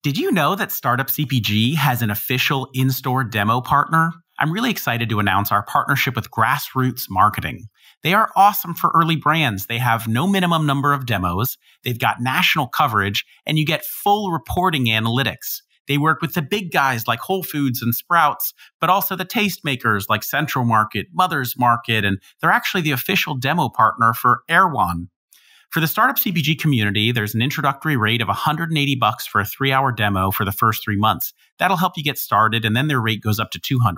Did you know that Startup CPG has an official in-store demo partner? I'm really excited to announce our partnership with Grassroots Marketing. They are awesome for early brands. They have no minimum number of demos, they've got national coverage, and you get full reporting analytics. They work with the big guys like Whole Foods and Sprouts, but also the tastemakers like Central Market, Mother's Market, and they're actually the official demo partner for Erewhon. For the Startup CPG community, there's an introductory rate of $180 for a 3-hour demo for the first 3 months. That'll help you get started, and then their rate goes up to $200.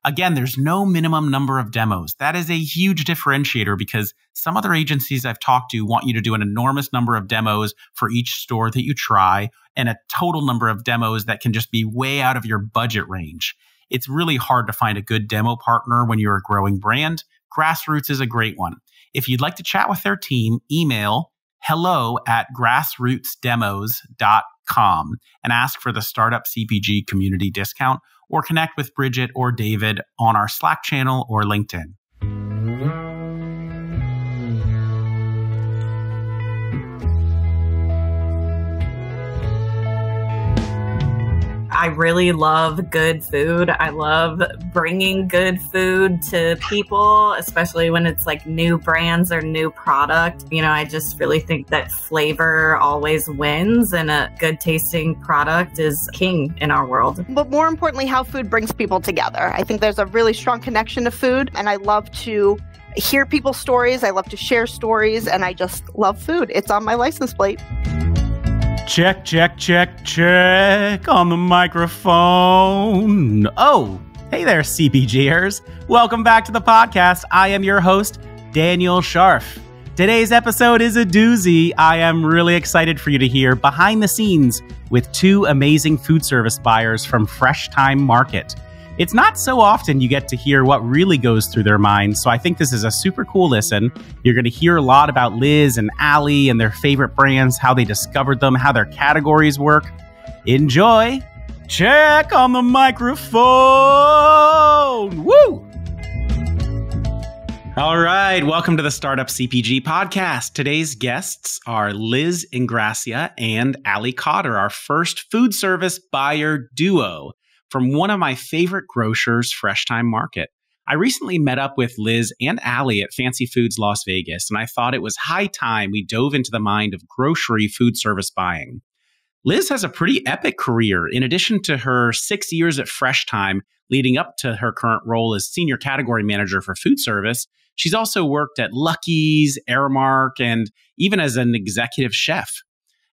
Again, there's no minimum number of demos. That is a huge differentiator because some other agencies I've talked to want you to do an enormous number of demos for each store that you try and a total number of demos that can just be way out of your budget range. It's really hard to find a good demo partner when you're a growing brand. Grassroots is a great one. If you'd like to chat with their team, email hello@grassrootsdemos.com and ask for the Startup CPG community discount, or connect with Bridget or David on our Slack channel or LinkedIn. I really love good food. I love bringing good food to people, especially when it's like new brands or new product. I just really think that flavor always wins, and a good tasting product is king in our world. But more importantly, how food brings people together. I think there's a really strong connection to food, and I love to hear people's stories. I love to share stories, and I just love food. It's on my license plate. Check, check, check, check on the microphone. Oh, hey there, CPGers. Welcome back to the podcast. I am your host, Daniel Scharff. Today's episode is a doozy. I am really excited for you to hear behind the scenes with two amazing food service buyers from Thyme Market. It's not so often you get to hear what really goes through their minds, so I think this is a super cool listen. You're going to hear a lot about Lizz and Allie and their favorite brands, how they discovered them, how their categories work. Enjoy! Check on the microphone! Woo! All right, welcome to the Startup CPG Podcast. Today's guests are Lizz Ingrassia and Allie Cotter, our first food service buyer duo from one of my favorite grocers, Thyme Market. I recently met up with Lizz and Allie at Fancy Foods Las Vegas, and I thought it was high time we dove into the mind of grocery food service buying. Lizz has a pretty epic career. In addition to her 6 years at Thyme, leading up to her current role as Senior Category Manager for Food Service, she's also worked at Lucky's, Aramark, and even as an executive chef.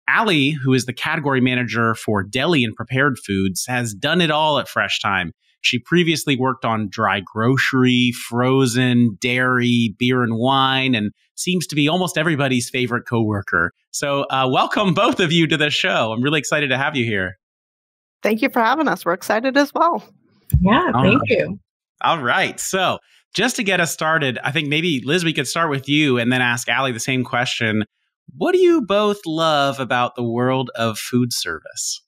Allie, who is the category manager for deli and prepared foods, has done it all at Thyme. She previously worked on dry grocery, frozen, dairy, beer and wine, and seems to be almost everybody's favorite coworker. So welcome both of you to the show. I'm really excited to have you here. Thank you for having us. We're excited as well. Yeah, thank you. All right. So just to get us started, I think maybe, Lizz, we could start with you and then ask Allie the same question. What do you both love about the world of food service?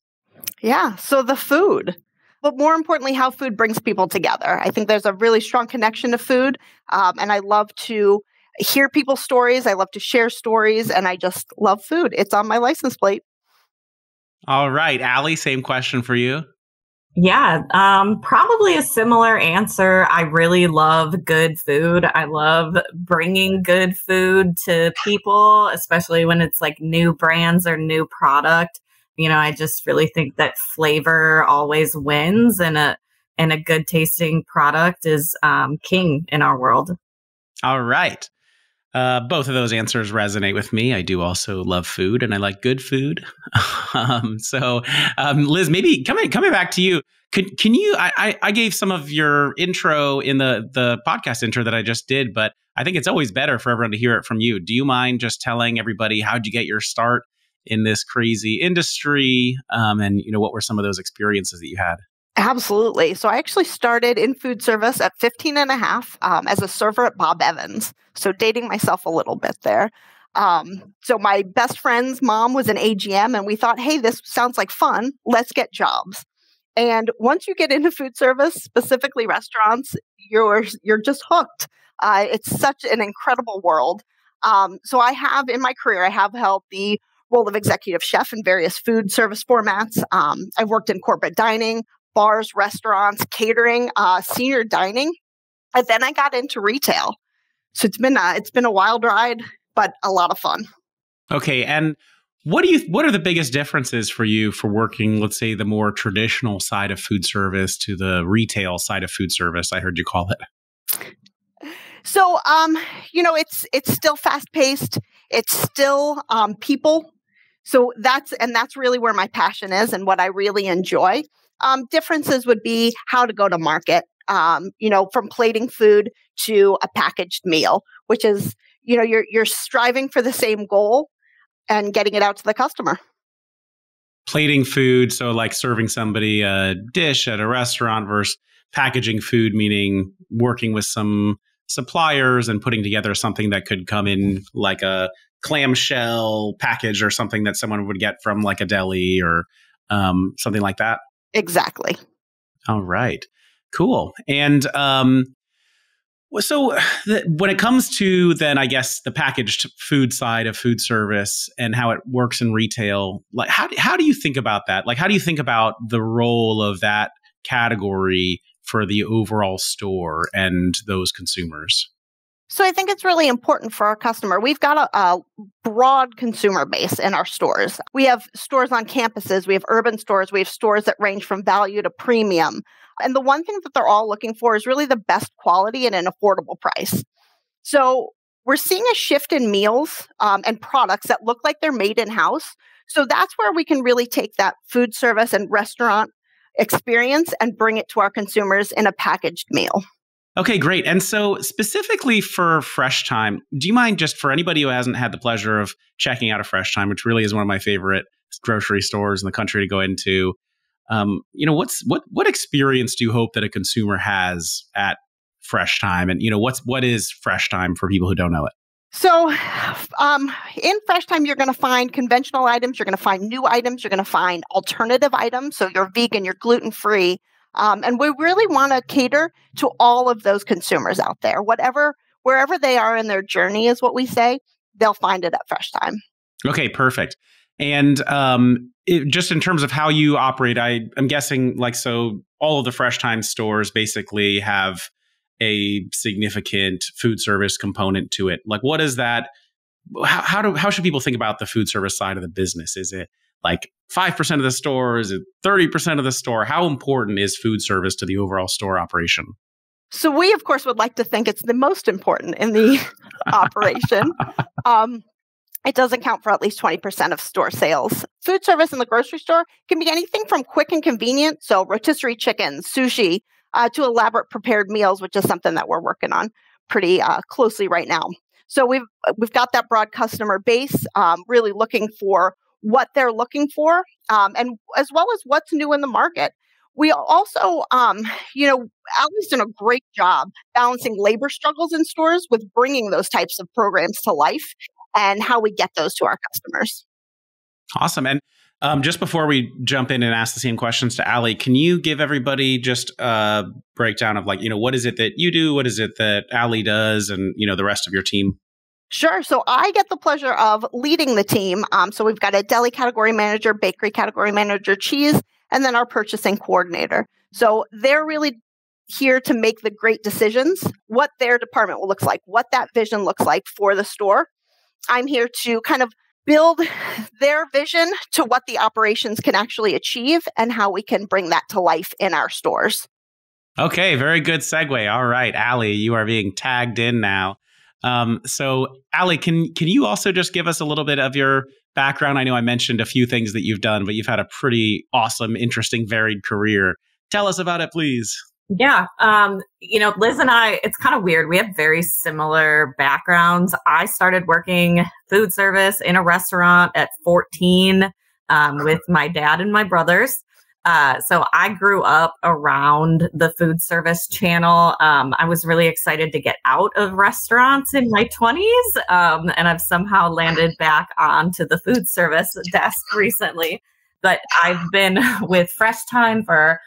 Yeah, so the food, but more importantly, how food brings people together. I think there's a really strong connection to food, and I love to hear people's stories. I love to share stories, and I just love food. It's on my license plate. All right, Allie, same question for you. Yeah, probably a similar answer. I really love good food. I love bringing good food to people, especially when it's like new brands or new product. I just really think that flavor always wins, and a good tasting product is king in our world. All right. Both of those answers resonate with me. I do also love food, and I like good food. Lizz, maybe coming back to you, can you? I gave some of your intro in the podcast intro that I just did, but I think it's always better for everyone to hear it from you. Do you mind just telling everybody how'd you get your start in this crazy industry, and what were some of those experiences that you had? Absolutely. So I actually started in food service at 15 and a half as a server at Bob Evans. So dating myself a little bit there. So my best friend's mom was an AGM, and we thought, hey, this sounds like fun. Let's get jobs. And once you get into food service, specifically restaurants, you're just hooked. It's such an incredible world. So I have in my career, I have held the role of executive chef in various food service formats. I've worked in corporate dining, bars, restaurants, catering, senior dining, and then I got into retail. So it's been a wild ride, but a lot of fun. Okay, and what are the biggest differences for you for working, let's say, the more traditional side of food service to the retail side of food service? I heard you call it. So, it's still fast paced. It's still people. So that's really where my passion is and what I really enjoy. Differences would be how to go to market. From plating food to a packaged meal, which is, you're striving for the same goal and getting it out to the customer. Plating food, so like serving somebody a dish at a restaurant versus packaging food, meaning working with some suppliers and putting together something that could come in like a clamshell package or something that someone would get from like a deli or something like that. Exactly. All right. Cool. And when it comes to then, I guess, the packaged food side of food service and how it works in retail, like how do you think about that? Like, how do you think about the role of that category for the overall store and those consumers? So I think it's really important for our customer. We've got a broad consumer base in our stores. We have stores on campuses. We have urban stores. We have stores that range from value to premium. And the one thing that they're all looking for is really the best quality at an affordable price. So we're seeing a shift in meals and products that look like they're made in-house. So that's where we can really take that food service and restaurant experience and bring it to our consumers in a packaged meal. Okay, great. And so specifically for Fresh Thyme, do you mind, just for anybody who hasn't had the pleasure of checking out a Fresh Thyme, which really is one of my favorite grocery stores in the country to go into, what experience do you hope that a consumer has at Fresh Thyme? And, what is Fresh Thyme for people who don't know it? So in Fresh Thyme, you're going to find conventional items. You're going to find new items. You're going to find alternative items. So you're vegan, you're gluten-free. And we really want to cater to all of those consumers out there. Wherever they are in their journey is what we say, they'll find it at Fresh Thyme. Okay, perfect. And just in terms of how you operate, I'm guessing so all of the Fresh Thyme stores basically have a significant food service component to it. Like, what is that? How should people think about the food service side of the business? Is it like 5% of the store? Is it 30% of the store? How important is food service to the overall store operation? So we, of course, would like to think it's the most important in the operation. It does account for at least 20% of store sales. Food service in the grocery store can be anything from quick and convenient, so rotisserie chicken, sushi, to elaborate prepared meals, which is something that we're working on pretty closely right now. So we've got that broad customer base, really looking for what they're looking for, and as well as what's new in the market. We also, Allie's done a great job balancing labor struggles in stores with bringing those types of programs to life and how we get those to our customers. Awesome. And just before we jump in and ask the same questions to Allie, can you give everybody just a breakdown of what is it that you do? What is it that Allie does and, the rest of your team? Sure. So I get the pleasure of leading the team. So we've got a deli category manager, bakery category manager, cheese, and then our purchasing coordinator. So they're really here to make the great decisions, what their department will look like, what that vision looks like for the store. I'm here to kind of build their vision to what the operations can actually achieve and how we can bring that to life in our stores. Okay, very good segue. All right, Allie, you are being tagged in now. So Allie, can you also just give us a little bit of your background? I know I mentioned a few things that you've done, but you've had a pretty awesome, interesting, varied career. Tell us about it, please. Yeah. Liz and I, it's kind of weird. We have very similar backgrounds. I started working food service in a restaurant at 14 with my dad and my brothers. So I grew up around the food service channel. I was really excited to get out of restaurants in my 20s. And I've somehow landed back onto the food service desk recently. But I've been with Fresh Thyme for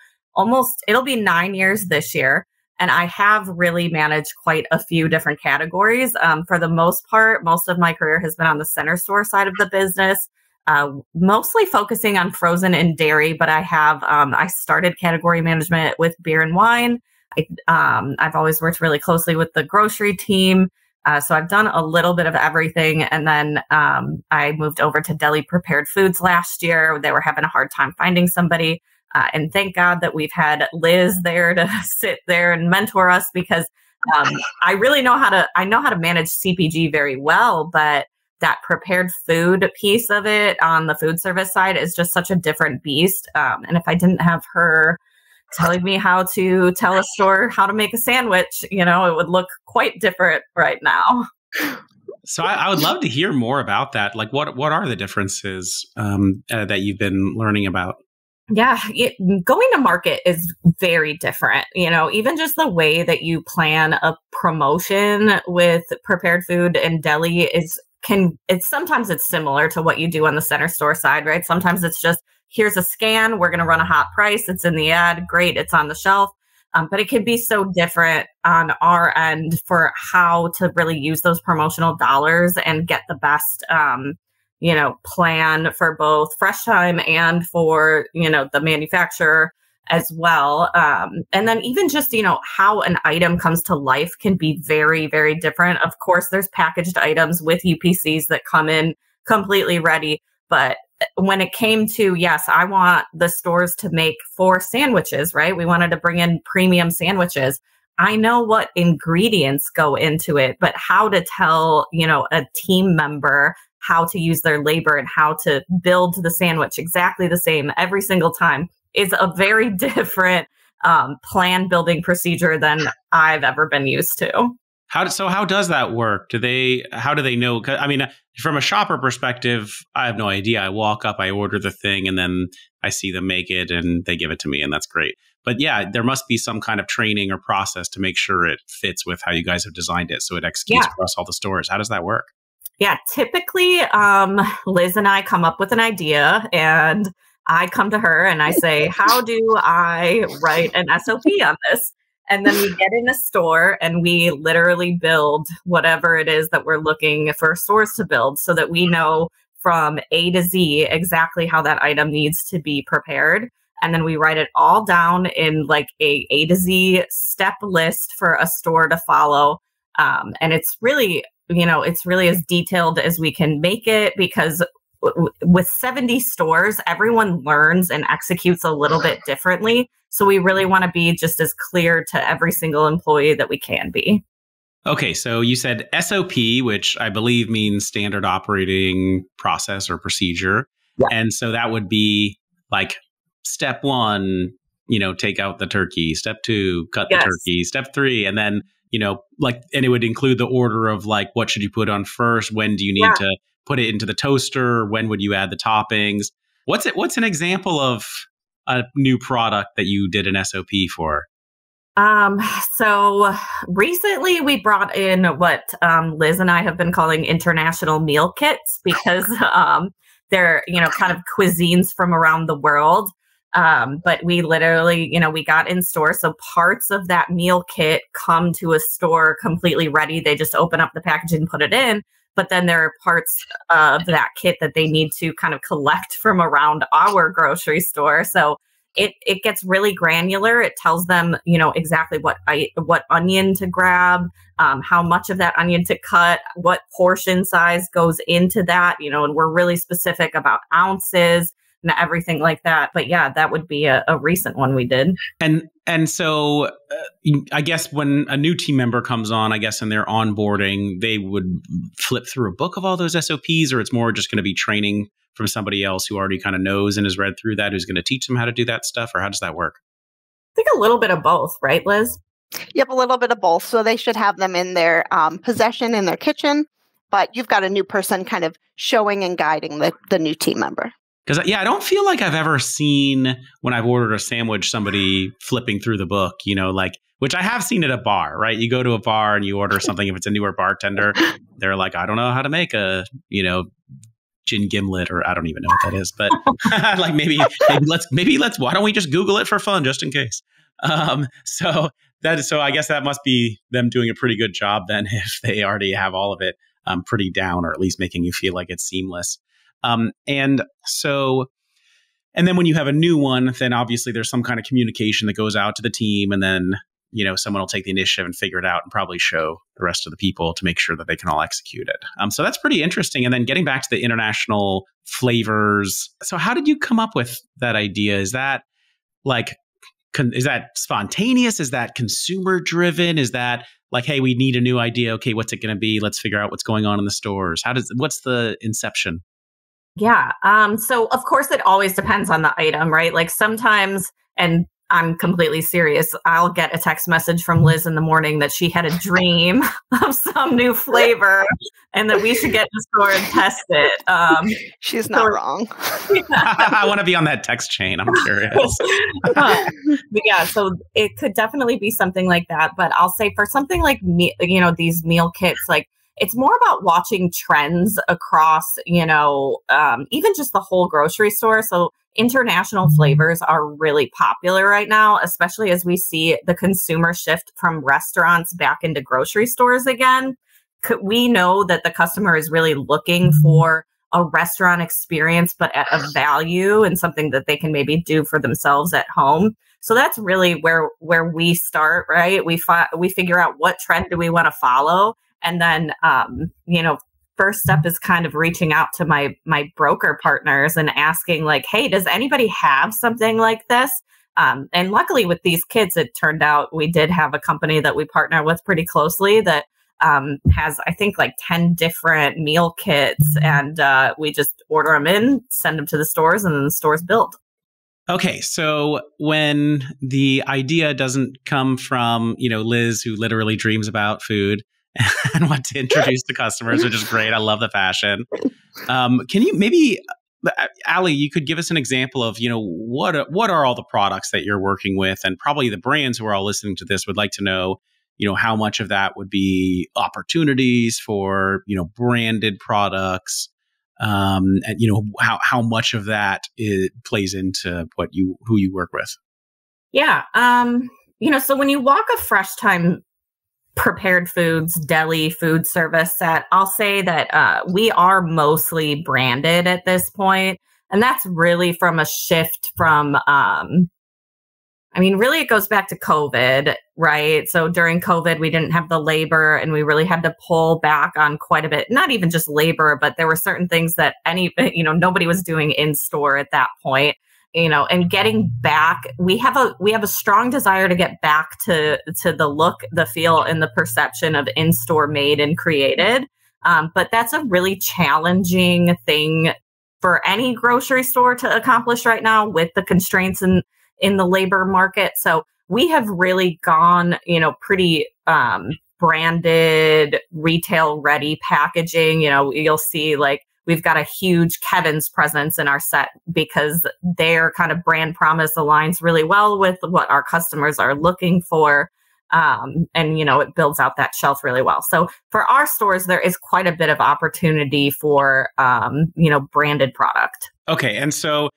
it'll be 9 years this year. And I have really managed quite a few different categories. For the most part, most of my career has been on the center store side of the business. mostly focusing on frozen and dairy, but I started category management with beer and wine. I've always worked really closely with the grocery team. So I've done a little bit of everything. And then I moved over to deli prepared foods last year. They were having a hard time finding somebody. And thank God that we've had Liz there to sit there and mentor us, because I really know how to manage CPG very well, but that prepared food piece of it on the food service side is just such a different beast. And if I didn't have her telling me how to tell a store how to make a sandwich, it would look quite different right now. So I would love to hear more about that. Like, what are the differences that you've been learning about? Yeah, going to market is very different. Even just the way that you plan a promotion with prepared food and deli sometimes it's similar to what you do on the center store side, right? Sometimes it's just, here's a scan, we're going to run a hot price, it's in the ad, great, it's on the shelf. But it can be so different on our end for how to really use those promotional dollars and get the best, plan for both Fresh Thyme and for, the manufacturer as well. And then even just, how an item comes to life can be very, very different. Of course, there's packaged items with UPCs that come in completely ready. But when it came to, yes, I want the stores to make 4 sandwiches, right? We wanted to bring in premium sandwiches. I know what ingredients go into it, but how to tell, a team member how to use their labor and how to build the sandwich exactly the same every single time is a very different plan building procedure than I've ever been used to. How does that work? How do they know? I mean, from a shopper perspective, I have no idea. I walk up, I order the thing, and then I see them make it and they give it to me, and that's great. But yeah, there must be some kind of training or process to make sure it fits with how you guys have designed it, so it executes across all the stores. How does that work? Yeah, typically, Liz and I come up with an idea, and I come to her and I say, how do I write an SOP on this? And then we get in a store and we literally build whatever it is that we're looking for stores to build, so that we know from A to Z exactly how that item needs to be prepared. And then we write it all down in like A to Z step list for a store to follow. And it's really as detailed as we can make it, because with 70 stores, everyone learns and executes a little bit differently. So we really want to be just as clear to every single employee that we can be. Okay, so you said SOP, which I believe means standard operating process or procedure. Yeah. And so that would be like step 1, take out the turkey. Step 2, cut the turkey. Step 3, and then, and it would include the order of like, what should you put on first? When do you need to put it into the toaster? When would you add the toppings? What's an example of a new product that you did an SOP for? So recently we brought in what Liz and I have been calling international meal kits, because they're, kind of cuisines from around the world. But we literally, we got in store. So parts of that meal kit come to a store completely ready. They just open up the package and put it in. But then there are parts of that kit that they need to kind of collect from around our grocery store. So it gets really granular. It tells them, exactly what onion to grab, how much of that onion to cut, what portion size goes into that, and we're really specific about ounces and everything like that. But yeah, that would be a recent one we did. And so I guess when a new team member comes on, I guess in their onboarding, they would flip through a book of all those SOPs, or it's more just going to be training from somebody else who already kind of knows and has read through that, who's going to teach them how to do that stuff? Or how does that work? I think a little bit of both, right, Liz? Yep, a little bit of both. So they should have them in their possession in their kitchen, but you've got a new person kind of showing and guiding the new team member. Because, I don't feel like I've ever seen, when I've ordered a sandwich, somebody flipping through the book, which I have seen at a bar, right? You go to a bar and you order something. If it's a newer bartender, they're like, I don't know how to make a, gin gimlet, or I don't even know what that is, but like maybe let's, why don't we just Google it for fun, just in case? So I guess that must be them doing a pretty good job then, if they already have all of it pretty down, or at least making you feel like it's seamless. And then when you have a new one, then obviously there's some kind of communication that goes out to the team, and then someone will take the initiative and figure it out and probably show the rest of the people to make sure that they can all execute it. So that's pretty interesting. And then getting back to the international flavors. So how did you come up with that idea? Is that is that spontaneous? Is that consumer driven? Is that like, hey, we need a new idea. Okay, what's it going to be? Let's figure out what's going on in the stores. What's the inception? Yeah. So of course it always depends on the item, right? Like sometimes, and I'm completely serious, I'll get a text message from Liz in the morning that she had a dream of some new flavor and that we should get to the store and test it. She's not wrong. I want to be on that text chain. I'm curious. But yeah, so it could definitely be something like that. But I'll say for something like these meal kits, like it's more about watching trends across, even just the whole grocery store. So international flavors are really popular right now, especially as we see the consumer shift from restaurants back into grocery stores again. We know that the customer is really looking for a restaurant experience, but at a value and something that they can maybe do for themselves at home. So that's really where we start, right? We figure out what trend do we want to follow. And then, first step is kind of reaching out to my broker partners and asking like, hey, does anybody have something like this? And luckily with these kids, it turned out we did have a company that we partner with pretty closely that has, I think, like 10 different meal kits. And we just order them in, send them to the stores, and then the stores build. Okay, so when the idea doesn't come from, Liz, who literally dreams about food, and want to introduce the customers, which is great. I love the passion. Can you maybe, Allie, you could give us an example of, what are all the products that you're working with? And probably the brands who are all listening to this would like to know, how much of that would be opportunities for, branded products, and, how much of that plays into who you work with. Yeah. So when you walk a Fresh Thyme prepared foods, deli, food service set, I'll say that we are mostly branded at this point. And that's really from a shift from, really it goes back to COVID, right? So during COVID, we didn't have the labor and we really had to pull back on quite a bit, not even just labor, but there were certain things that nobody was doing in store at that point. And getting back, we have a strong desire to get back to the look, the feel, and the perception of in-store made and created. But that's a really challenging thing for any grocery store to accomplish right now with the constraints in the labor market. So we have really gone, pretty branded, retail ready packaging. You'll see like, we've got a huge Kevin's presence in our set because their kind of brand promise aligns really well with what our customers are looking for. And, it builds out that shelf really well. So for our stores, there is quite a bit of opportunity for, branded product. Okay. And so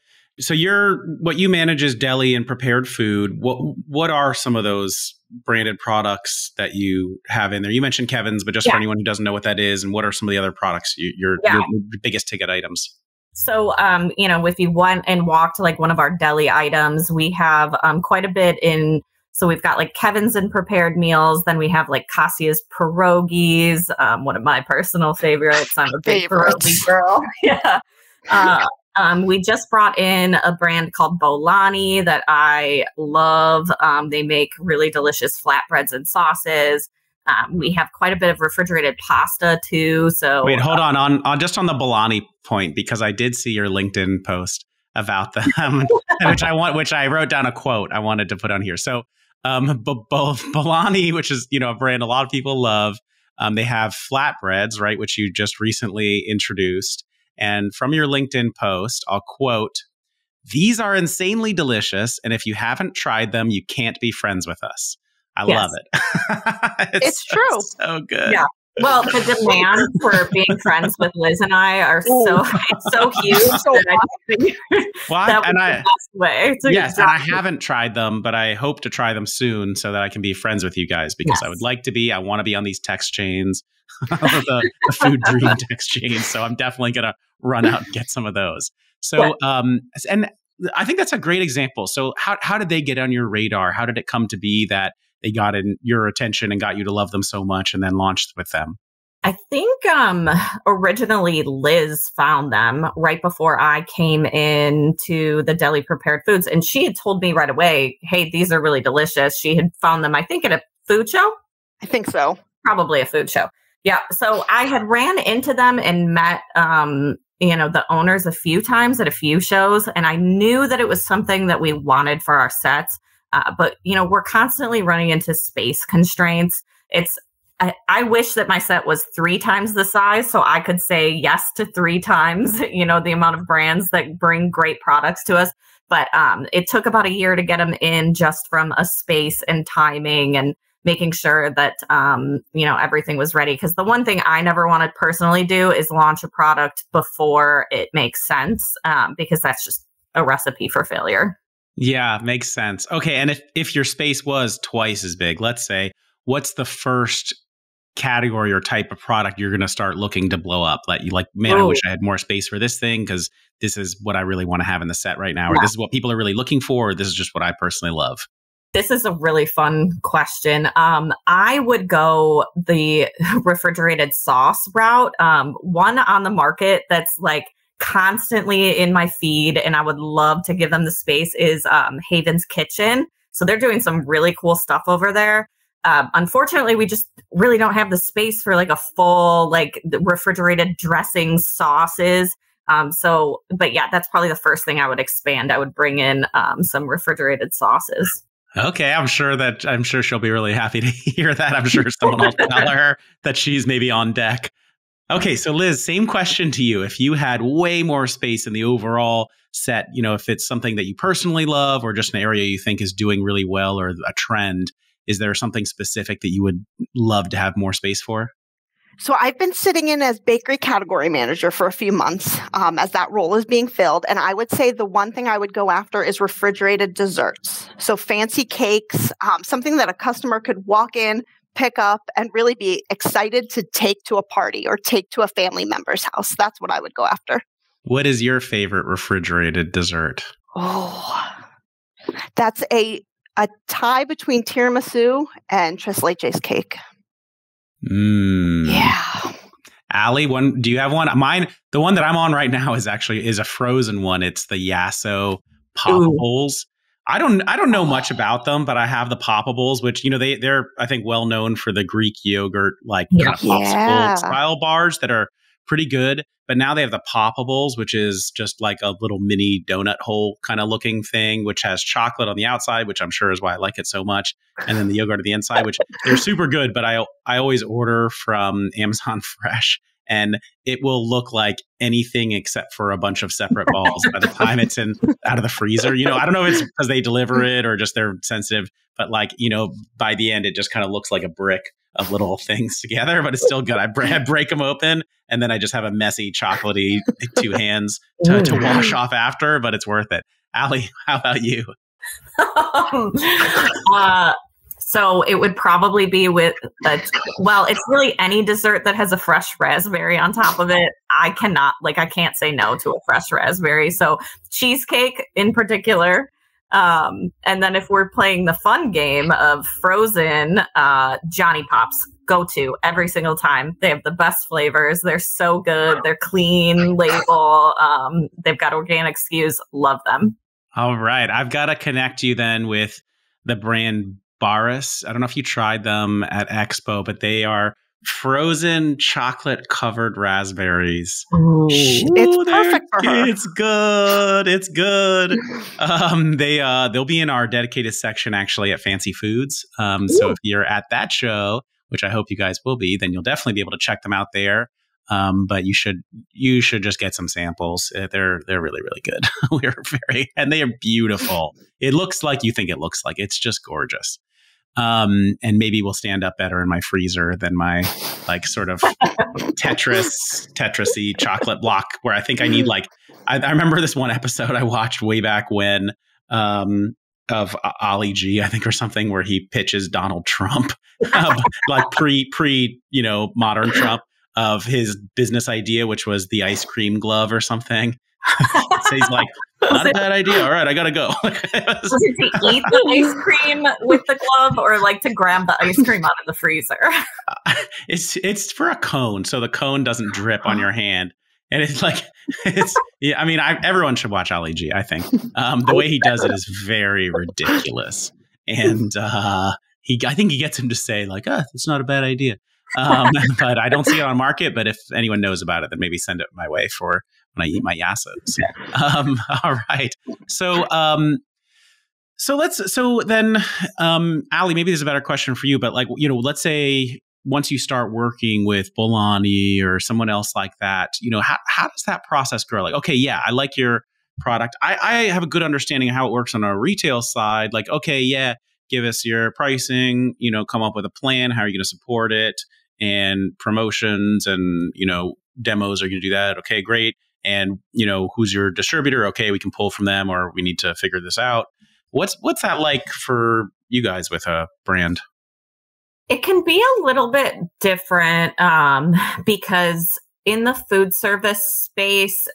what you manage is deli and prepared food. What are some of those branded products that you have in there? You mentioned Kevin's, but just for anyone who doesn't know what that is, and what are some of the other products, your biggest ticket items? So, if you went and walked like one of our deli items, we have quite a bit in. So we've got like Kevin's and prepared meals. Then we have like Kassia's pierogies, one of my personal favorites. I'm a big pierogi girl. Yeah. We just brought in a brand called Bolani that I love. They make really delicious flatbreads and sauces. We have quite a bit of refrigerated pasta too. So wait, hold on just on the Bolani point, because I did see your LinkedIn post about them, which I wrote down a quote I wanted to put on here. So Bolani, which is a brand a lot of people love. They have flatbreads, right, which you just recently introduced. And from your LinkedIn post, I'll quote, "These are insanely delicious, and if you haven't tried them, you can't be friends with us." I love it. It's true. So good. Yeah. Well, the demand for being friends with Liz and I are it's so huge that I think that was the best way to yes, and I haven't tried them, but I hope to try them soon so that I can be friends with you guys because I would like to be. I want to be on these text chains, the food dream text chains. So I'm definitely going to run out and get some of those. So, and I think that's a great example. So how did they get on your radar? How did it come to be that they got in your attention and got you to love them so much and then launched with them? I think originally Liz found them right before I came into the deli prepared foods. And she had told me right away, hey, these are really delicious. She had found them, I think, at a food show. I think so. Probably a food show. Yeah. So I had ran into them and met, the owners a few times at a few shows. And I knew that it was something that we wanted for our sets. But we're constantly running into space constraints. I wish that my set was 3 times the size so I could say yes to 3 times, the amount of brands that bring great products to us. But it took about a year to get them in just from a space and timing and making sure that, everything was ready. Because the one thing I never want to personally do is launch a product before it makes sense, because that's just a recipe for failure. Yeah, makes sense. Okay. And if your space was twice as big, let's say, what's the first category or type of product you're going to start looking to blow up? Man, I wish I had more space for this thing because this is what I really want to have in the set right now. Or this is what people are really looking for. Or this is just what I personally love. This is a really fun question. I would go the refrigerated sauce route. One on the market that's like constantly in my feed, and I would love to give them the space, is Haven's Kitchen. So they're doing some really cool stuff over there. Unfortunately, we just really don't have the space for like a full refrigerated dressing sauces. But yeah, that's probably the first thing I would expand. I would bring in some refrigerated sauces. Okay, I'm sure she'll be really happy to hear that. I'm sure someone will tell her that she's maybe on deck. Okay, so Liz, same question to you. If you had way more space in the overall set, if it's something that you personally love or just an area you think is doing really well or a trend, is there something specific that you would love to have more space for? So I've been sitting in as bakery category manager for a few months as that role is being filled. And I would say the one thing I would go after is refrigerated desserts. So fancy cakes, something that a customer could walk in, pick up, and really be excited to take to a party or take to a family member's house. That's what I would go after. What is your favorite refrigerated dessert? Oh, that's a tie between tiramisu and tres leches cake. Yeah. Allie, do you have one? Mine, the one that I'm on right now is a frozen one. It's the Yasso Poppables. I don't know much about them, but I have the Poppables, which they're I think well known for the Greek yogurt kind of popsicle style bars that are pretty good. But now they have the Poppables, which is just like a little mini donut hole kind of looking thing, which has chocolate on the outside, which I'm sure is why I like it so much. And then the yogurt on the inside, which they're super good. But I always order from Amazon Fresh, and it will look like anything except for a bunch of separate balls by the time it's out of the freezer. I don't know if it's because they deliver it or just they're sensitive, but by the end, it just kind of looks like a brick of little things together, but it's still good. I break them open, and then I just have a messy, chocolatey 2 hands to wash off after, but it's worth it. Allie, how about you? So it would probably be with, it's really any dessert that has a fresh raspberry on top of it. I can't say no to a fresh raspberry. So cheesecake in particular. And then if we're playing the fun game of frozen, Johnny Pops, go to every single time. They have the best flavors. They're so good. They're clean label. They've got organic SKUs. Love them. All right. I've got to connect you then with the brand Barris. I don't know if you tried them at Expo, but they are frozen chocolate covered raspberries. Ooh, it's perfect for her. It's good. It's good. They'll be in our dedicated section actually at Fancy Foods. So if you're at that show, which I hope you guys will be, then you'll definitely be able to check them out there. But you should just get some samples. They're really, really good. And they are beautiful. It looks like you think it looks like. It's just gorgeous. And maybe will stand up better in my freezer than my like sort of Tetris-y chocolate block where I think I need like, I remember this one episode I watched way back when of Ollie G, I think, or something, where he pitches Donald Trump, like pre modern Trump, of his business idea, which was the ice cream glove or something. So he's like, not a bad idea. All right, I gotta go. Was it to eat the ice cream with the glove, or like to grab the ice cream out of the freezer? It's for a cone, so the cone doesn't drip on your hand. And it's like, yeah, I mean, everyone should watch Allie G, I think. The way he does it is very ridiculous. And I think he gets him to say like, it's not a bad idea. But I don't see it on market. But if anyone knows about it, then maybe send it my way for when I eat my Yassos. All right. So then, Allie, maybe there's a better question for you, but like, let's say once you start working with Bolani or someone else like that, how does that process grow? Like, okay, yeah, I like your product. I have a good understanding of how it works on a retail side. Like, okay, yeah, give us your pricing, come up with a plan. How are you going to support it? And promotions and, demos are going to do that. Okay, great. And, who's your distributor? Okay, we can pull from them, or we need to figure this out. What's that like for you guys with a brand? It can be a little bit different because in the food service space,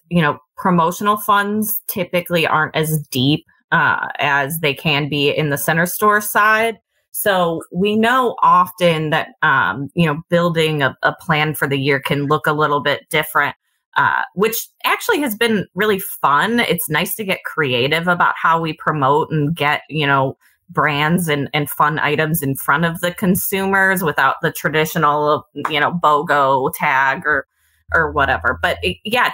promotional funds typically aren't as deep as they can be in the center store side. So we know often that, building a plan for the year can look a little bit different, which actually has been really fun. It's nice to get creative about how we promote and get, brands and fun items in front of the consumers without the traditional, BOGO tag or whatever. But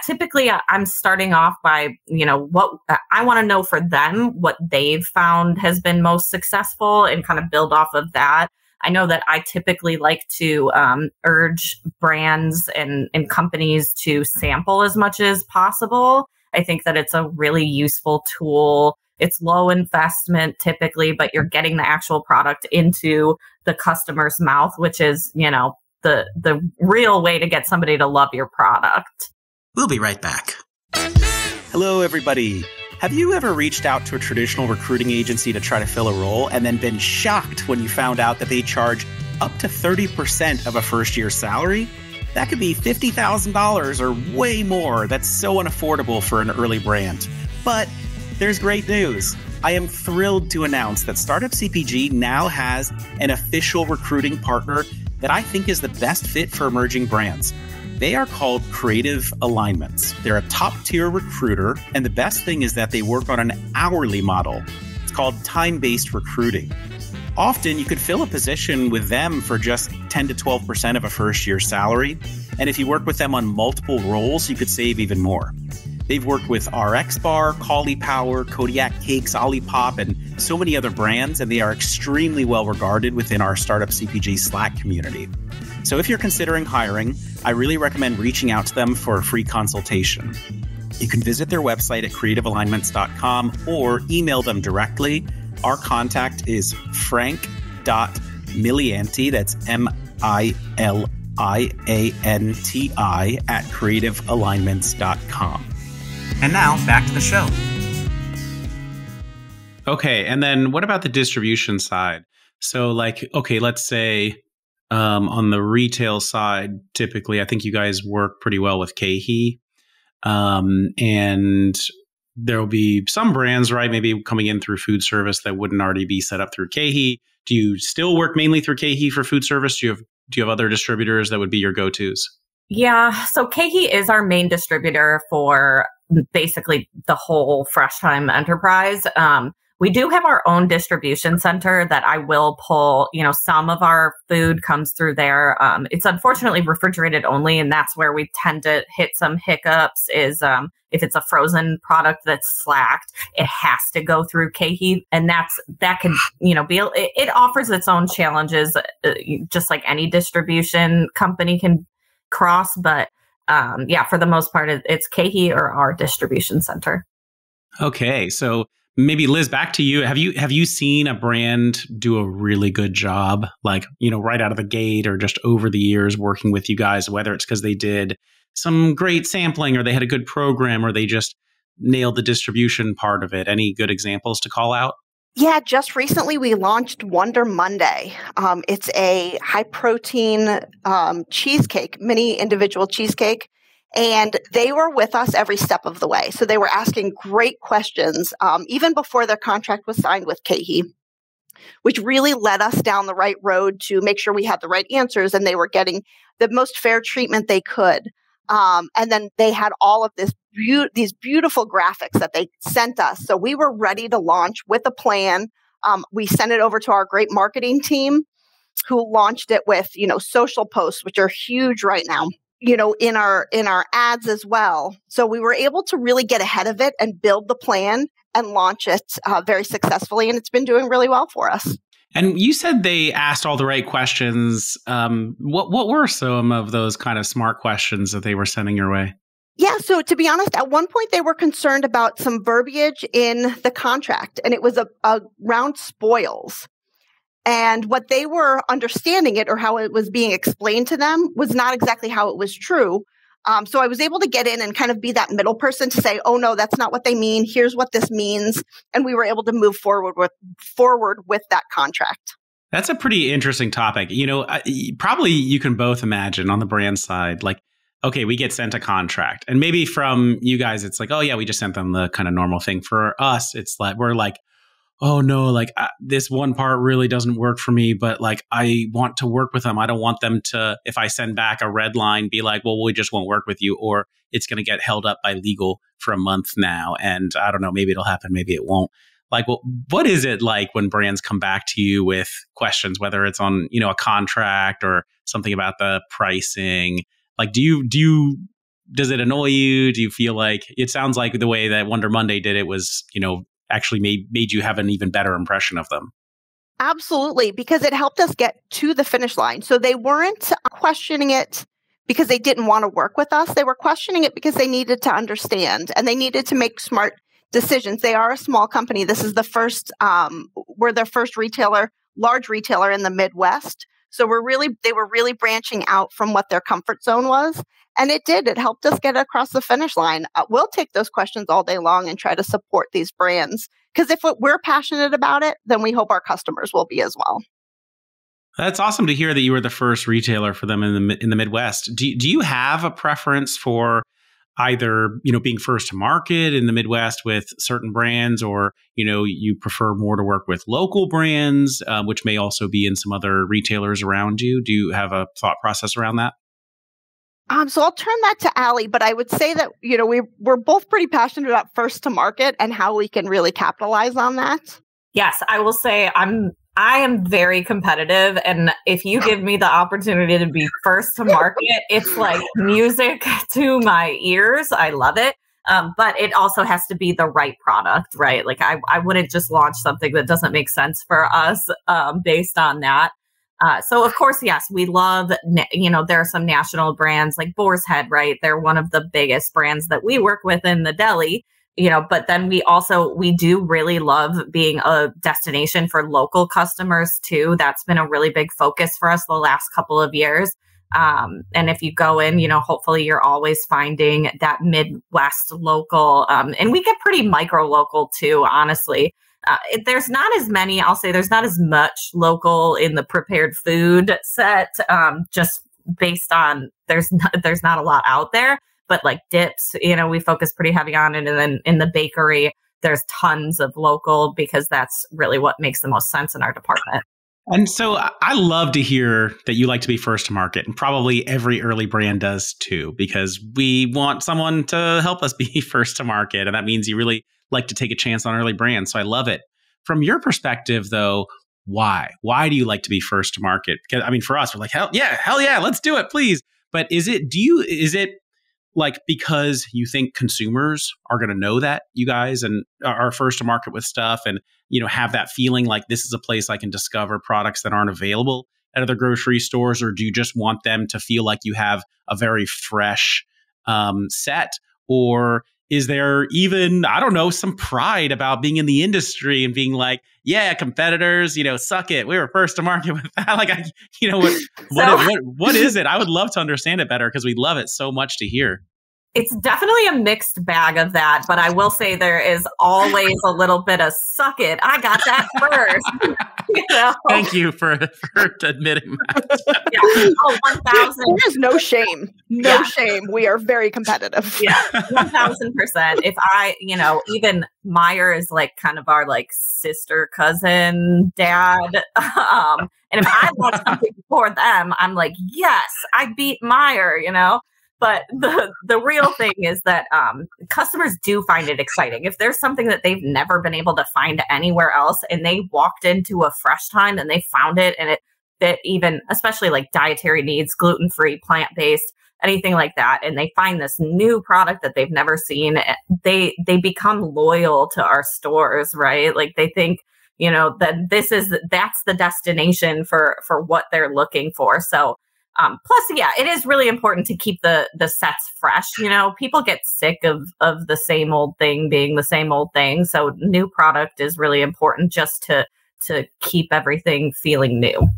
typically I'm starting off by, what I want to know for them, what they've found has been most successful, and kind of build off of that. I know that I typically like to urge brands and companies to sample as much as possible. I think that it's a really useful tool. It's low investment typically, but you're getting the actual product into the customer's mouth, which is, the real way to get somebody to love your product. We'll be right back. Hello, everybody. Have you ever reached out to a traditional recruiting agency to try to fill a role and then been shocked when you found out that they charge up to 30% of a first-year salary? That could be $50,000 or way more. That's so unaffordable for an early brand. But there's great news. I am thrilled to announce that Startup CPG now has an official recruiting partner that I think is the best fit for emerging brands. They are called Creative Alignments. They're a top-tier recruiter, and the best thing is that they work on an hourly model. It's called time-based recruiting. Often, you could fill a position with them for just 10 to 12% of a first-year salary, and if you work with them on multiple roles, you could save even more. They've worked with RX Bar, Cauli Power, Kodiak Cakes, Olipop, and so many other brands, and they are extremely well regarded within our Startup CPG Slack community. So if you're considering hiring, I really recommend reaching out to them for a free consultation. You can visit their website at creativealignments.com or email them directly. Our contact is frank.milianti, that's MILIANTI at creativealignments.com. And now, back to the show. Okay, and then what about the distribution side? So like, okay, let's say on the retail side, typically, I think you guys work pretty well with KeHE. And there will be some brands, right, maybe coming in through food service that wouldn't already be set up through KeHE. Do you still work mainly through KeHE for food service? Do you have other distributors that would be your go-tos? Yeah, so KeHE is our main distributor for basically the whole Fresh Thyme enterprise. We do have our own distribution center that I will pull, some of our food comes through there. It's unfortunately refrigerated only, and that's where we tend to hit some hiccups is if it's a frozen product that's slacked, it has to go through KeHE, and that can, it offers its own challenges, just like any distribution company can cross. But for the most part, it's KeHE or our distribution center. Okay. So Maybe Liz, back to you. Have you seen a brand do a really good job, like, right out of the gate or just over the years working with you guys, whether it's because they did some great sampling or they had a good program or they just nailed the distribution part of it? Any good examples to call out? Yeah, just recently we launched Wonder Monday. It's a high protein cheesecake, mini individual cheesecake. And they were with us every step of the way. So they were asking great questions, even before their contract was signed with KeHE, which really led us down the right road to make sure we had the right answers and they were getting the most fair treatment they could. And then they had all of these beautiful graphics that they sent us. So we were ready to launch with a plan. We sent it over to our great marketing team who launched it with, social posts, which are huge right now. In our ads as well. So we were able to really get ahead of it and build the plan and launch it very successfully. And it's been doing really well for us. And you said they asked all the right questions. What were some of those kind of smart questions that they were sending your way? Yeah. So to be honest, at one point they were concerned about some verbiage in the contract, and it was around spoils. And what they were understanding it or how it was being explained to them was not exactly how it was true. So I was able to get in and kind of be that middle person to say, oh, no, that's not what they mean. Here's what this means. And we were able to move forward with that contract. That's a pretty interesting topic. Probably you can both imagine on the brand side, like, okay, we get sent a contract. And maybe from you guys, it's like, oh, yeah, we just sent them the kind of normal thing. For us, it's like, we're like, oh no, like this one part really doesn't work for me, but like I want to work with them. I don't want them to, if I send back a red line, be like, well, we just won't work with you, or it's going to get held up by legal for a month now. And I don't know, maybe it'll happen, maybe it won't. Like, well, what is it like when brands come back to you with questions, whether it's on, a contract or something about the pricing? Like, does it annoy you? Do you feel like, it sounds like the way that Wonder Monday did it was, actually made you have an even better impression of them? Absolutely, because it helped us get to the finish line. So they weren't questioning it because they didn't want to work with us. They were questioning it because they needed to understand and they needed to make smart decisions. They are a small company. This is we're their first large retailer in the Midwest. So they were really branching out from what their comfort zone was. And it did. It helped us get across the finish line. We'll take those questions all day long and try to support these brands. Because if we're passionate about it, then we hope our customers will be as well. That's awesome to hear that you were the first retailer for them in the Midwest. Do you have a preference for either, being first to market in the Midwest with certain brands, or, you prefer more to work with local brands, which may also be in some other retailers around you? Do you have a thought process around that? So I'll turn that to Allie, but I would say that, we're both pretty passionate about first to market and how we can really capitalize on that. Yes, I will say I am very competitive. And if you give me the opportunity to be first to market, it's like music to my ears. I love it. But it also has to be the right product, right? Like I wouldn't just launch something that doesn't make sense for us based on that. So of course, yes, we love, there are some national brands like Boar's Head, right? They're one of the biggest brands that we work with in the deli, but then we do really love being a destination for local customers too. That's been a really big focus for us the last couple of years. And if you go in, hopefully you're always finding that Midwest local, and we get pretty micro local too, honestly. There's not as much local in the prepared food set, just based on there's not a lot out there, but like dips, we focus pretty heavy on it. And then in the bakery, there's tons of local because that's really what makes the most sense in our department. And so I love to hear that you like to be first to market, and probably every early brand does too, because we want someone to help us be first to market. And that means you really like to take a chance on early brands. So I love it. From your perspective, though, why? Why do you like to be first to market? Because for us, we're like, hell yeah, let's do it, please. But is it like because you think consumers are going to know that you guys and are first to market with stuff, and have that feeling like this is a place I can discover products that aren't available at other grocery stores? Or do you just want them to feel like you have a very fresh set? Or is there even, I don't know, some pride about being in the industry and being like, yeah, competitors, suck it. We were first to market with that. Like, what is it? I would love to understand it better because we love it so much to hear. It's definitely a mixed bag of that, but I will say there is always a little bit of suck it. I got that first. Thank you for admitting that. Yeah. Oh, 1,000. There's no shame. No shame. We are very competitive. Yeah, 1,000%. If I, even Meyer is like kind of our like sister cousin dad. And if I want something for them, I'm like, yes, I beat Meyer, But the real thing is that customers do find it exciting. If there's something that they've never been able to find anywhere else and they walked into a Fresh Thyme and they found it and that even, especially like dietary needs, gluten-free, plant-based, anything like that, and they find this new product that they've never seen, they become loyal to our stores, right? Like they think, that that's the destination for what they're looking for. So plus, it is really important to keep the sets fresh. People get sick of the same old thing being the same old thing. So new product is really important just to keep everything feeling new.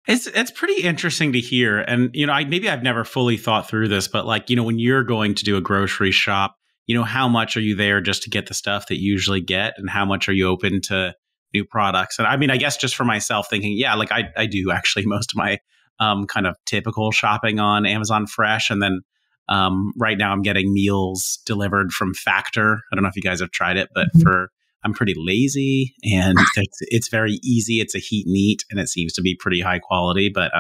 It's pretty interesting to hear. And, maybe I've never fully thought through this, but like, when you're going to do a grocery shop, how much are you there just to get the stuff that you usually get? And how much are you open to new products? And I mean, I guess just for myself thinking, like I do actually most of my kind of typical shopping on Amazon Fresh. And then right now I'm getting meals delivered from Factor. I don't know if you guys have tried it, but I'm pretty lazy and it's very easy. It's a heat and eat and it seems to be pretty high quality, but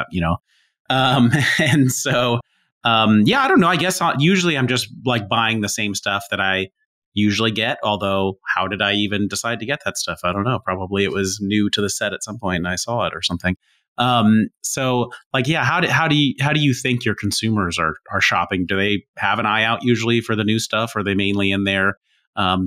and so, I don't know. I guess usually I'm just like buying the same stuff that I usually get. Although how did I even decide to get that stuff? I don't know. Probably it was new to the set at some point and I saw it or something. So like, how do you think your consumers are shopping? Do they have an eye out usually for the new stuff? Or are they mainly in there,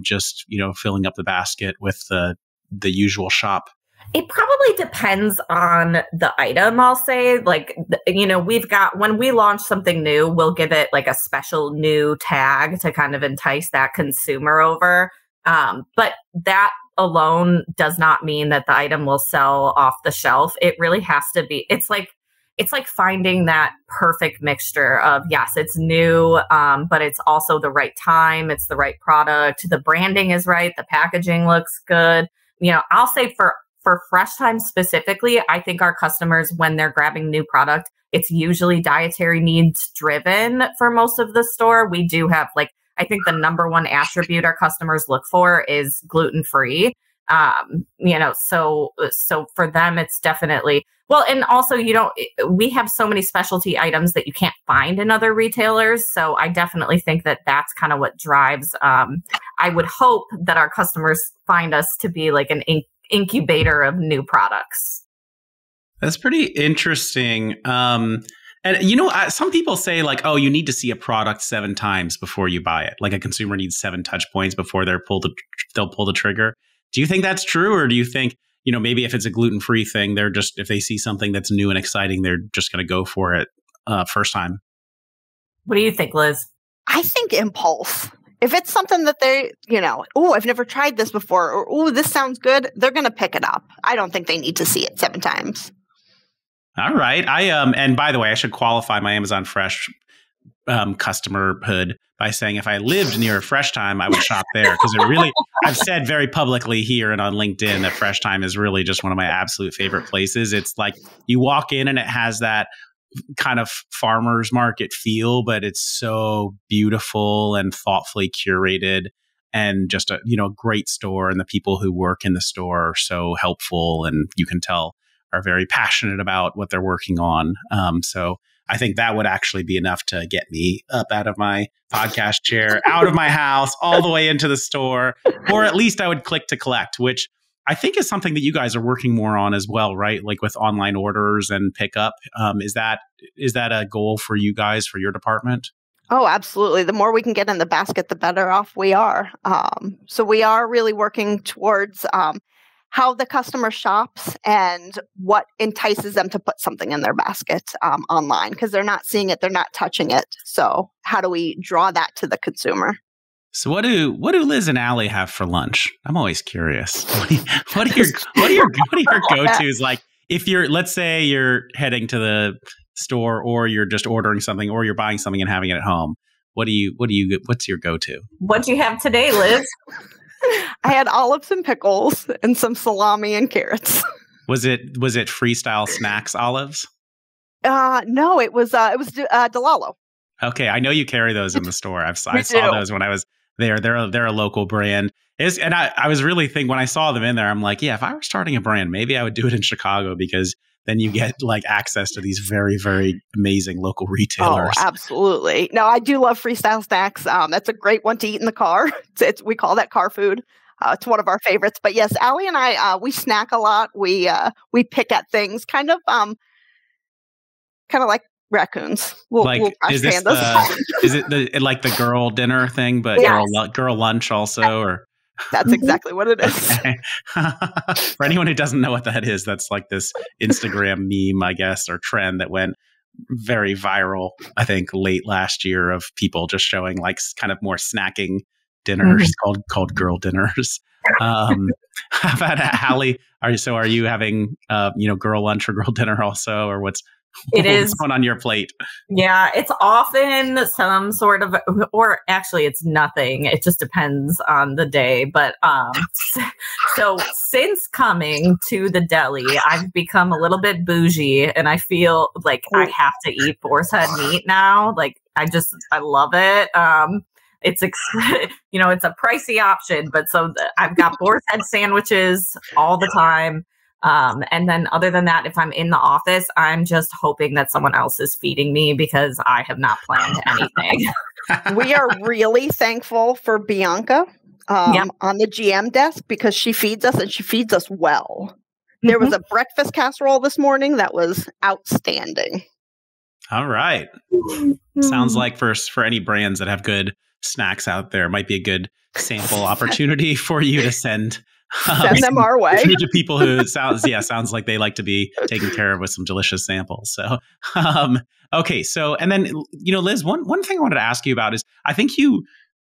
just, filling up the basket with the usual shop? It probably depends on the item, I'll say. Like, we've got, when we launch something new, we'll give it like a special new tag to kind of entice that consumer over. But that alone does not mean that the item will sell off the shelf. It really has to be, it's like finding that perfect mixture of, yes, it's new, but it's also the right time. It's the right product. The branding is right. The packaging looks good. I'll say for Fresh Thyme specifically, I think our customers, when they're grabbing new product, it's usually dietary needs driven for most of the store. We do have I think the number one attribute our customers look for is gluten-free. So for them, it's definitely, well, and also, we have so many specialty items that you can't find in other retailers. So I definitely think that that's kind of what drives, I would hope that our customers find us to be like an incubator of new products. That's pretty interesting. And, some people say like, oh, you need to see a product 7 times before you buy it. Like a consumer needs 7 touch points before they'll pull the trigger. Do you think that's true? Or do you think, maybe if it's a gluten-free thing, if they see something that's new and exciting, they're just going to go for it first time? What do you think, Liz? I think impulse. If it's something that they, I've never tried this before, or, this sounds good, they're going to pick it up. I don't think they need to see it 7 times. All right. And by the way, I should qualify my Amazon Fresh customerhood by saying if I lived near a Fresh Thyme, I would shop there because I've said very publicly here and on LinkedIn that Fresh Thyme is really just one of my absolute favorite places. It's like you walk in and it has that kind of farmer's market feel, but it's so beautiful and thoughtfully curated and just a great store. And the people who work in the store are so helpful and you can tell are very passionate about what they're working on. So I think that would actually be enough to get me up out of my podcast chair, out of my house, all the way into the store, or at least I would click to collect, which I think is something that you guys are working more on as well, right? Like with online orders and pickup. Is that a goal for you guys, for your department? Oh, absolutely. The more we can get in the basket, the better off we are. So we are really working towards how the customer shops and what entices them to put something in their basket online, because they're not seeing it, they're not touching it. So how do we draw that to the consumer? So what do Liz and Allie have for lunch? I'm always curious. What are your go-tos? Like if let's say you're heading to the store, or you're just ordering something, or you're buying something and having it at home. What's your go-to? What'd you have today, Liz? I had olives and pickles and some salami and carrots. Was it Freestyle Snacks olives? No, it was DeLallo. Okay, I know you carry those in the store. I saw those when I was there. They're a local brand. And I was really thinking when I saw them in there, I'm like, yeah, if I were starting a brand, maybe I would do it in Chicago, because then you get like access to these very, very amazing local retailers. Oh, absolutely. No, I do love Freestyle Snacks. That's a great one to eat in the car. We call that car food. It's one of our favorites. But yes, Allie and I, we snack a lot. We pick at things kind of like raccoons. We'll is this is it the girl dinner thing, but yes. girl lunch also, or? That's exactly what it is. Okay. For anyone who doesn't know what that is, that's like this Instagram meme, I guess, or trend that went very viral, I think, late last year, of people just showing like kind of more snacking dinners called girl dinners. How about Allie? Are you having girl lunch or girl dinner also, or what's going on your plate? Yeah, it's often some sort of, or actually it's nothing. It just depends on the day. But so since coming to the deli, I've become a little bit bougie, and I feel like I have to eat boar's head meat now. Like I love it. It's it's a pricey option, but I've got boar's head sandwiches all the time. And then other than that, if I'm in the office, I'm just hoping that someone else is feeding me, because I have not planned anything. We are really thankful for Bianca on the GM desk, because she feeds us, and she feeds us well. Mm-hmm. There was a breakfast casserole this morning that was outstanding. All right. Sounds like for any brands that have good snacks out there, might be a good sample opportunity for you to send them our way to people who sounds like they like to be taken care of with some delicious samples. So, okay. So, and then, Liz, one thing I wanted to ask you about is, I think you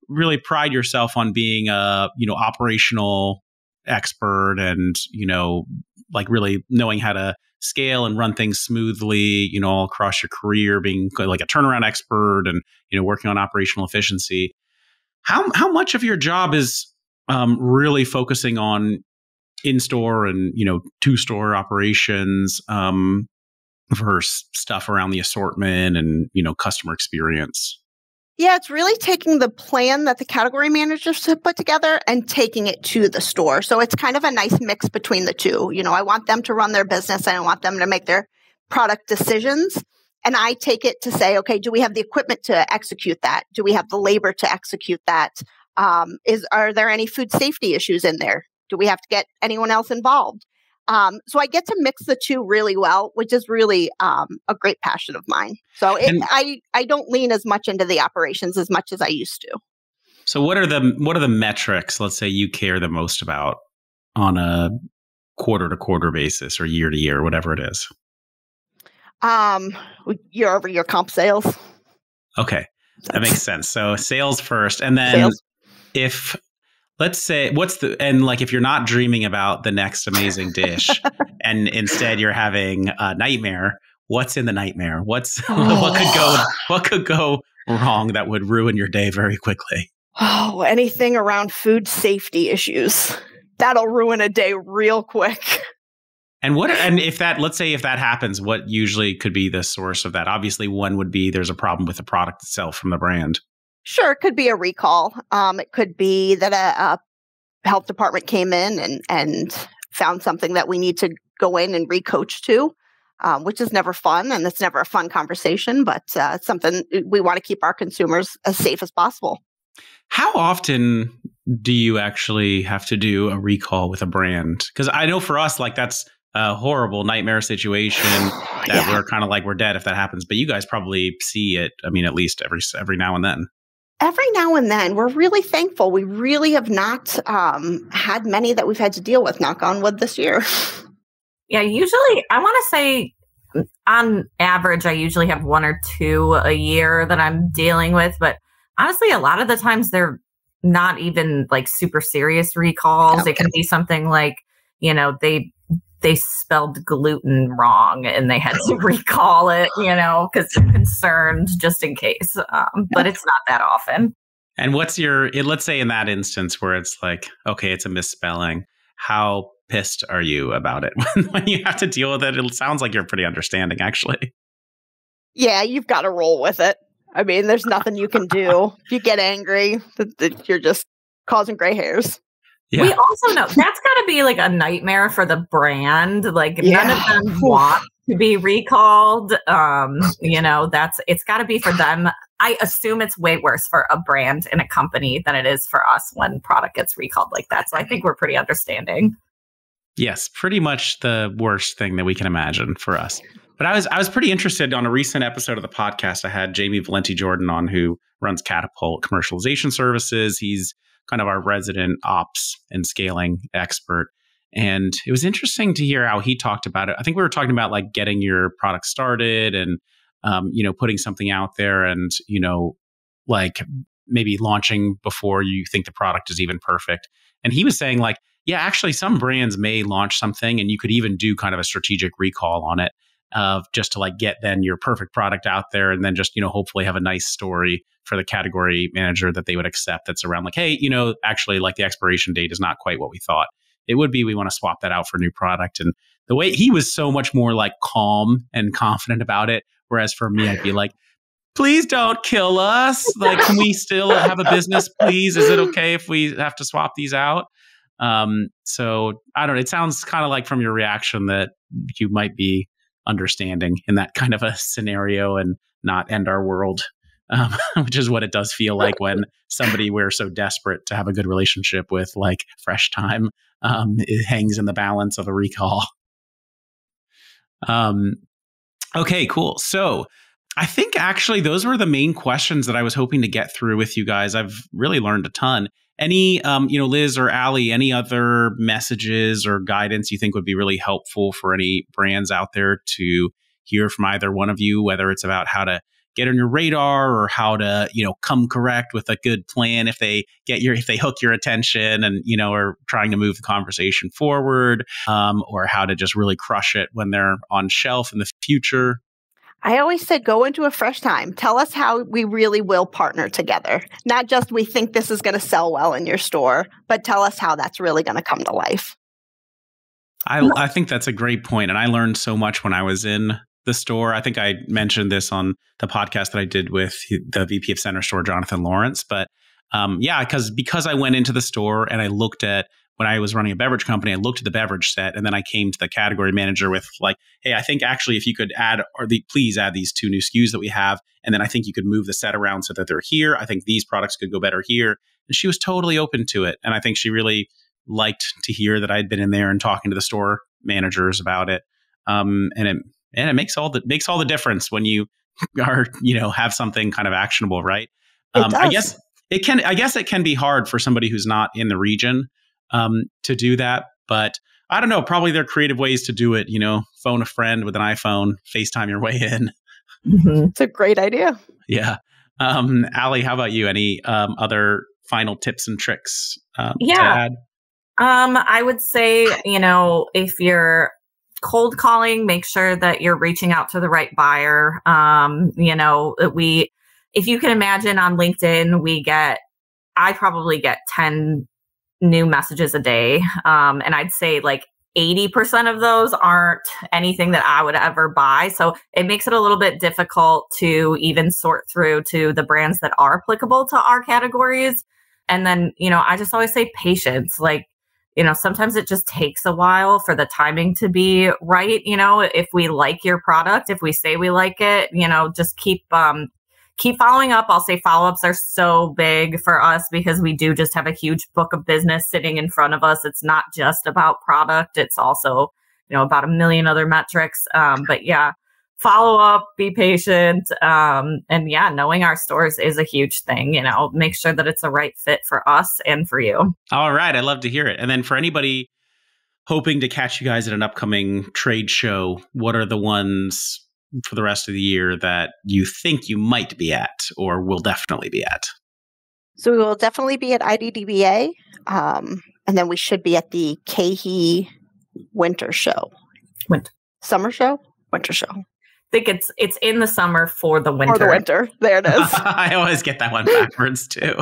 really pride yourself on being a, operational expert, and, like really knowing how to scale and run things smoothly, all across your career, being like a turnaround expert and, working on operational efficiency. How much of your job is really focusing on in-store and, to-store operations versus stuff around the assortment and, customer experience? Yeah, it's really taking the plan that the category managers have put together and taking it to the store. So it's kind of a nice mix between the two. I want them to run their business, and I want them to make their product decisions. And I take it to say, okay, do we have the equipment to execute that? Do we have the labor to execute that? Are there any food safety issues in there? Do we have to get anyone else involved? So I get to mix the two really well, which is really a great passion of mine. So I don't lean as much into the operations as much as I used to. So what are the metrics, let's say, you care the most about on a quarter-to-quarter basis or year-to-year, whatever it is? Year-over-year comp sales. Okay, that makes sense. So sales first, and then if, let's say, if you're not dreaming about the next amazing dish, and instead you're having a nightmare, what's in the nightmare? What could go wrong that would ruin your day very quickly? Oh, anything around food safety issues. That'll ruin a day real quick. And if that happens, what usually could be the source of that? Obviously, one would be there's a problem with the product itself from the brand. Sure, it could be a recall. It could be that a health department came in and found something that we need to go in and recoach to, which is never fun, and it's never a fun conversation, but it's something we want to keep our consumers as safe as possible. How often do you actually have to do a recall with a brand? Because I know for us, like, that's a horrible nightmare situation that we're kind of like, we're dead if that happens. But you guys probably see it, I mean, at least every now and then. Every now and then. We're really thankful. We really have not had many that we've had to deal with, knock on wood, this year. Yeah, usually, I want to say, on average, I usually have 1 or 2 a year that I'm dealing with. But honestly, a lot of the times they're not even like super serious recalls. Okay. It can be something like, they spelled gluten wrong and they had to recall it, because they're concerned just in case. But it's not that often. And let's say in that instance where it's like, okay, it's a misspelling, how pissed are you about it when you have to deal with it? It sounds like you're pretty understanding, actually. Yeah, you've got to roll with it. I mean, there's nothing you can do. If you get angry, you're just causing gray hairs. Yeah. We also know that's got to be like a nightmare for the brand. Like none of them want to be recalled. It's got to be for them. I assume it's way worse for a brand and a company than it is for us when product gets recalled like that. So I think we're pretty understanding. Yes, pretty much the worst thing that we can imagine for us. But I was pretty interested on a recent episode of the podcast. I had Jamie Valenti-Jordan on, who runs Catapult Commercialization Services. He's kind of our resident ops and scaling expert. And it was interesting to hear how he talked about it. I think we were talking about like getting your product started and, putting something out there and, like maybe launching before you think the product is even perfect. And he was saying like, yeah, actually some brands may launch something and you could even do kind of a strategic recall on it. Just to like get then your perfect product out there and then just, hopefully have a nice story for the category manager that they would accept that's around like, hey, actually like the expiration date is not quite what we thought it would be. We want to swap that out for a new product. And the way he was so much more like calm and confident about it. Whereas for me, I'd be like, please don't kill us. Like, can we still have a business, please? Is it okay if we have to swap these out? So I don't know. It sounds kind of like from your reaction that you might be understanding in that kind of a scenario and not end our world, which is what it does feel like when somebody we're so desperate to have a good relationship with, like Fresh Thyme, it hangs in the balance of a recall. Okay, cool. So I think actually those were the main questions that I was hoping to get through with you guys. I've really learned a ton. Any, Liz or Allie, any other messages or guidance you think would be really helpful for any brands out there to hear from either one of you, whether it's about how to get on your radar or how to, come correct with a good plan if they hook your attention and, are trying to move the conversation forward, or how to just really crush it when they're on shelf in the future? I always said, go into a Fresh Thyme. Tell us how we really will partner together. Not just we think this is going to sell well in your store, but tell us how that's really going to come to life. I think that's a great point. And I learned so much when I was in the store. I think I mentioned this on the podcast that I did with the VP of Center Store, Jonathan Lawrence. But because I went into the store and I looked at, when I was running a beverage company, I looked at the beverage set and then I came to the category manager with like, hey, I think actually if you could please add these 2 new SKUs that we have. And then I think you could move the set around so that they're here. I think these products could go better here. And she was totally open to it. And I think she really liked to hear that I'd been in there and talking to the store managers about it. And it makes all the difference when you are, have something kind of actionable, right? I guess it can be hard for somebody who's not in the region to do that. But I don't know, probably there are creative ways to do it, phone a friend with an iPhone, FaceTime your way in. Mm-hmm. It's a great idea. Yeah. Allie, how about you? Any other final tips and tricks to add? I would say, if you're cold calling, make sure that you're reaching out to the right buyer. If you can imagine on LinkedIn, I probably get 10 new messages a day. And I'd say like 80% of those aren't anything that I would ever buy. So it makes it a little bit difficult to even sort through to the brands that are applicable to our categories. And then, I just always say patience. Like, sometimes it just takes a while for the timing to be right. If we like your product, if we say we like it, just keep following up. I'll say follow-ups are so big for us because we do just have a huge book of business sitting in front of us. It's not just about product. It's also, about a million other metrics. But yeah, follow up, be patient. Knowing our stores is a huge thing. Make sure that it's a right fit for us and for you. All right. I love to hear it. And then for anybody hoping to catch you guys at an upcoming trade show, what are the ones for the rest of the year that you think you might be at or will definitely be at? So we will definitely be at IDDBA, and then we should be at the KHE Winter Show. Summer Show? Winter Show. I think it's in the summer for the winter. For the winter. There it is. I always get that one backwards too.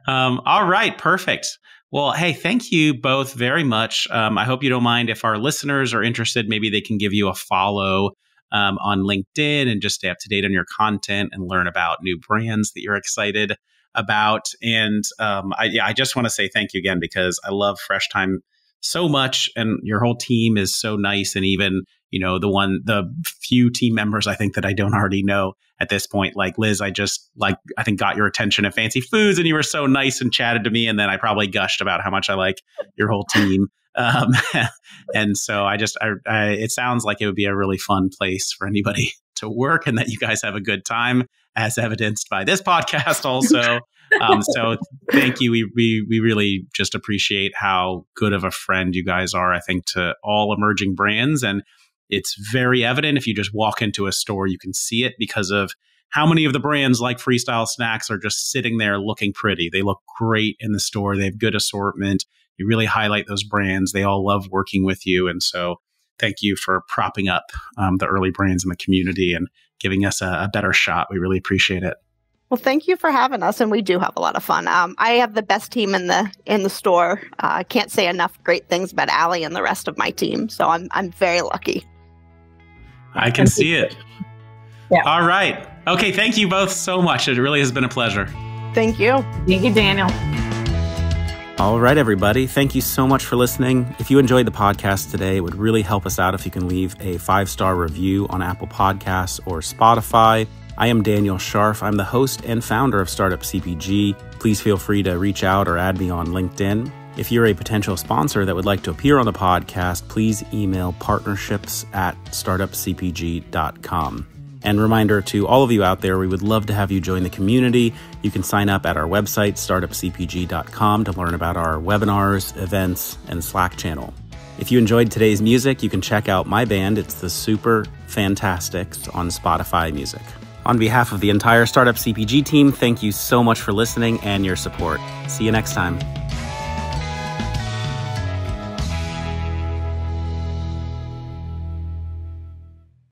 All right, perfect. Well, hey, thank you both very much. I hope you don't mind if our listeners are interested, maybe they can give you a follow on LinkedIn and just stay up to date on your content and learn about new brands that you're excited about. And I just want to say thank you again, because I love Fresh Thyme so much, and your whole team is so nice. And even, the few team members I think that I don't already know at this point, like Liz, I think got your attention at Fancy Foods, and you were so nice and chatted to me. And then I probably gushed about how much I like your whole team. And so it sounds like it would be a really fun place for anybody to work, and that you guys have a good time, as evidenced by this podcast also. So thank you. We really just appreciate how good of a friend you guys are, I think, to all emerging brands. And it's very evident if you just walk into a store, you can see it, because of how many of the brands like Freestyle Snacks are just sitting there looking pretty. They look great in the store. They have good assortment. You really highlight those brands. They all love working with you. And so thank you for propping up the early brands in the community and giving us a better shot. We really appreciate it. Well, thank you for having us, and we do have a lot of fun. I have the best team in the store. I can't say enough great things about Allie and the rest of my team, so I'm very lucky. I can see it. Yeah. All right. Okay, thank you both so much. It really has been a pleasure. Thank you. Thank you, Daniel. All right, everybody. Thank you so much for listening. If you enjoyed the podcast today, it would really help us out if you can leave a 5-star review on Apple Podcasts or Spotify. I am Daniel Scharff. I'm the host and founder of Startup CPG. Please feel free to reach out or add me on LinkedIn. If you're a potential sponsor that would like to appear on the podcast, please email partnerships@startupcpg.com. And reminder to all of you out there, we would love to have you join the community. You can sign up at our website, startupcpg.com, to learn about our webinars, events, and Slack channel. If you enjoyed today's music, you can check out my band. It's the Super Fantastics on Spotify Music. On behalf of the entire Startup CPG team, thank you so much for listening and your support. See you next time.